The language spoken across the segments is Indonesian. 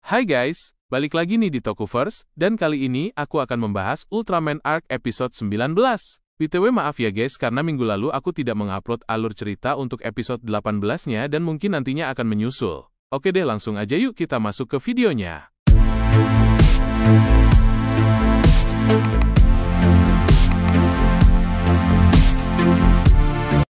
Hai guys, balik lagi nih di Tokuverse, dan kali ini aku akan membahas Ultraman Arc episode 19. BTW maaf ya guys karena minggu lalu aku tidak mengupload alur cerita untuk episode 18-nya dan mungkin nantinya akan menyusul. Oke deh langsung aja yuk kita masuk ke videonya.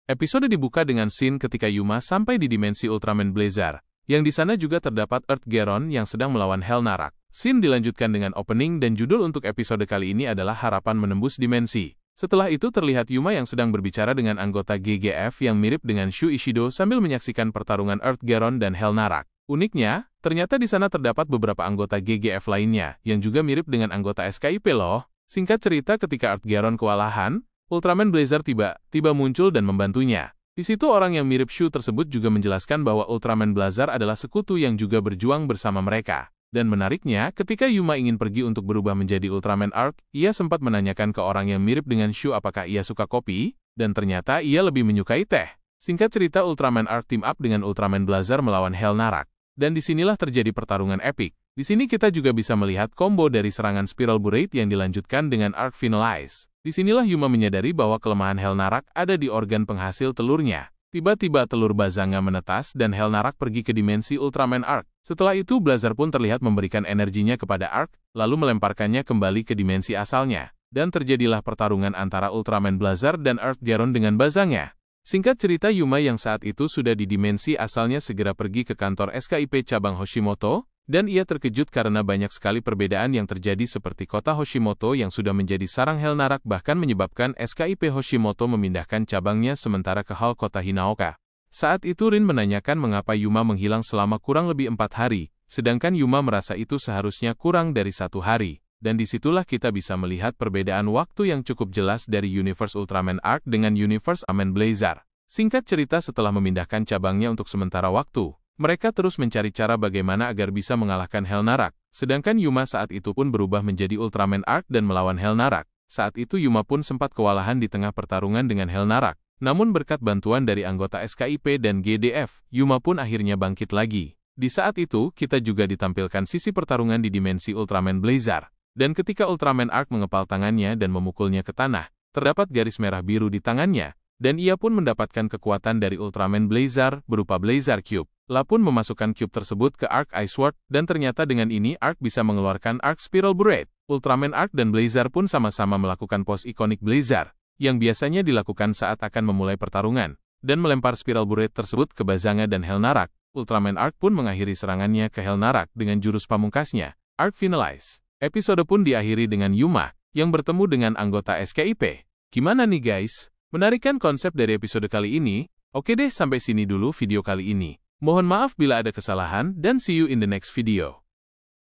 Episode dibuka dengan scene ketika Yuma sampai di dimensi Ultraman Blazar, yang di sana juga terdapat Earth Geron yang sedang melawan Hellnarak. Scene dilanjutkan dengan opening dan judul untuk episode kali ini adalah Harapan Menembus Dimensi. Setelah itu terlihat Yuma yang sedang berbicara dengan anggota GGF yang mirip dengan Shu Ishido sambil menyaksikan pertarungan Earth Geron dan Hellnarak. Uniknya, ternyata di sana terdapat beberapa anggota GGF lainnya yang juga mirip dengan anggota SKIP loh. Singkat cerita ketika Earth Geron kewalahan, Ultraman Blazar tiba-tiba muncul dan membantunya. Di situ orang yang mirip Shu tersebut juga menjelaskan bahwa Ultraman Blazar adalah sekutu yang juga berjuang bersama mereka. Dan menariknya, ketika Yuma ingin pergi untuk berubah menjadi Ultraman Arc, ia sempat menanyakan ke orang yang mirip dengan Shu apakah ia suka kopi, dan ternyata ia lebih menyukai teh. Singkat cerita Ultraman Arc team up dengan Ultraman Blazar melawan Hellnarak. Dan disinilah terjadi pertarungan epik. Di sini kita juga bisa melihat combo dari serangan Spiral Burrate yang dilanjutkan dengan Arc Finalize. Disinilah Yuma menyadari bahwa kelemahan Hellnarak ada di organ penghasil telurnya. Tiba-tiba telur Bazanga menetas dan Hellnarak pergi ke dimensi Ultraman Arc. Setelah itu Blazar pun terlihat memberikan energinya kepada Arc, lalu melemparkannya kembali ke dimensi asalnya. Dan terjadilah pertarungan antara Ultraman Blazar dan Earth Geron dengan Bazanga. Singkat cerita Yuma yang saat itu sudah di dimensi asalnya segera pergi ke kantor SKIP cabang Hoshimoto, dan ia terkejut karena banyak sekali perbedaan yang terjadi seperti kota Hoshimoto yang sudah menjadi sarang Hellnarak bahkan menyebabkan SKIP Hoshimoto memindahkan cabangnya sementara ke hal kota Hinaoka. Saat itu Rin menanyakan mengapa Yuma menghilang selama kurang lebih 4 hari, sedangkan Yuma merasa itu seharusnya kurang dari 1 hari. Dan disitulah kita bisa melihat perbedaan waktu yang cukup jelas dari Universe Ultraman Arc dengan Universe Ultraman Blazar. Singkat cerita setelah memindahkan cabangnya untuk sementara waktu, mereka terus mencari cara bagaimana agar bisa mengalahkan Hellnarak. Sedangkan Yuma saat itu pun berubah menjadi Ultraman Arc dan melawan Hellnarak. Saat itu Yuma pun sempat kewalahan di tengah pertarungan dengan Hellnarak. Namun berkat bantuan dari anggota SKIP dan GDF, Yuma pun akhirnya bangkit lagi. Di saat itu, kita juga ditampilkan sisi pertarungan di dimensi Ultraman Blazar. Dan ketika Ultraman Arc mengepal tangannya dan memukulnya ke tanah, terdapat garis merah biru di tangannya, dan ia pun mendapatkan kekuatan dari Ultraman Blazar berupa Blazar Cube. La pun memasukkan cube tersebut ke Arc Ice Sword, dan ternyata dengan ini Arc bisa mengeluarkan Arc Spiral Burrate. Ultraman Arc dan Blazar pun sama-sama melakukan pose ikonik Blazar, yang biasanya dilakukan saat akan memulai pertarungan, dan melempar Spiral Burrate tersebut ke Bazanga dan Hellnarak. Ultraman Arc pun mengakhiri serangannya ke Hellnarak dengan jurus pamungkasnya, Arc Finalize. Episode pun diakhiri dengan Yuma, yang bertemu dengan anggota SKIP. Gimana nih guys? Menarik kan konsep dari episode kali ini? Oke deh sampai sini dulu video kali ini. Mohon maaf bila ada kesalahan dan see you in the next video.